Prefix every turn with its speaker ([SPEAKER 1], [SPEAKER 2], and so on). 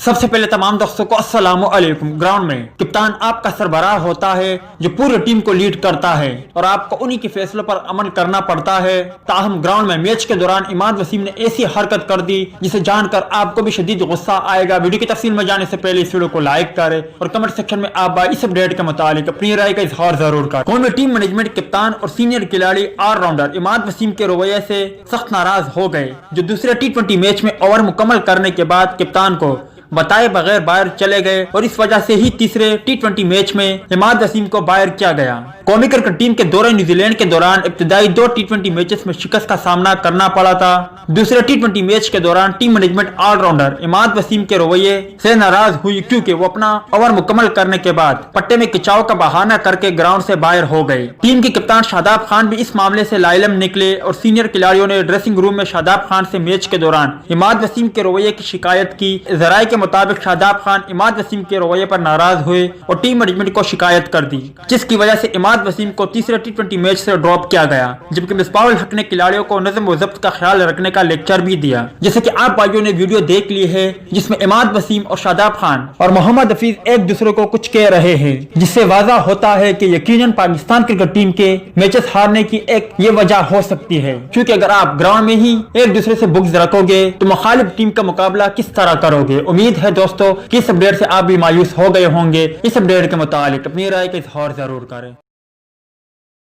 [SPEAKER 1] سب سے پہلے تمام دوستوں کو السلام علیکم۔ گراؤنڈ میں کپتان آپ کا سربراہ ہوتا ہے جو پوری ٹیم کو لیڈ کرتا ہے اور آپ کو انہی کے فیصلوں پر عمل کرنا پڑتا ہے۔ تاہم گراؤنڈ میں میچ کے دوران عماد وسیم نے ایسی حرکت کر دی جسے جان کر آپ کو بھی شدید غصہ آئے گا۔ ویڈیو کی تفصیل میں جانے سے پہلے اس ویڈیو کو لائک کریں اور کمنٹ سیکشن میں آپ اس اپڈیٹ کے متعلق اپنی رائے کا اظہار ضرور کریں۔ قومی ٹیم مینجمنٹ کپتان اور سینئر کھلاڑی آل راؤنڈر عماد وسیم کے رویے سے سخت ناراض ہو گئے، جو دوسرے ٹی20 میچ میں اوور مکمل کرنے کے بعد کپتان کو بتائے بغیر باہر چلے گئے اور اس وجہ سے ہی تیسرے ٹی20 میچ میں عماد وسیم کو باہر کیا گیا۔ قومی کرکٹ ٹیم کے دورے نیوزی لینڈ کے دوران ابتدائی 2 ٹی20 میچز میں شکست کا سامنا کرنا پڑا تھا۔ دوسرے ٹی20 میچ کے دوران ٹیم مینجمنٹ آل راؤنڈر عماد وسیم کے رویے سے ناراض ہوئی کیونکہ وہ اپنا اوور مکمل کرنے کے بعد پٹے میں کچاؤ کا بہانہ کر کے گراؤنڈ سے باہر ہو گئے۔ ٹیم کے کپتان شاداب خان بھی اس معاملے سے لاعلم نکلے اور سینئر کھلاڑیوں نے ڈریسنگ روم میں شاداب خان سے میچ کے دوران عماد وسیم کے رویے کی شکایت کی۔ ذرائع کے مطابق شاداب خان عماد وسیم کے رویے پر ناراض ہوئے اور ٹیم مینجمنٹ کو شکایت کر دی، جس کی وجہ سے عماد وسیم کو تیسرے ٹی20 میچ سے ڈراپ کیا گیا، جبکہ مصباح الحق نے کھلاڑیوں کو نظم و ضبط کا خیال رکھنے کا لیکچر بھی دیا۔ جیسے کہ آپ بھائیوں نے ویڈیو دیکھ لی ہے جس میں عماد وسیم اور شاداب خان اور محمد حفیظ ایک دوسرے کو کچھ کہہ رہے ہیں، جس سے واضح ہوتا ہے کہ یقیناً پاکستان کرکٹ ٹیم کے میچز ہارنے کی ایک یہ وجہ ہو سکتی ہے، کیونکہ اگر آپ گراؤنڈ میں ہی ایک دوسرے سے بغض رکھو گے تو مخالف ٹیم کا مقابلہ کس طرح کرو گے۔ امید ہے دوستوں کہ اس اپڈیٹ سے آپ بھی مایوس ہو گئے ہوں گے۔ اس اپڈیٹ کے متعلق اپنی رائے کا اظہار ضرور کریں۔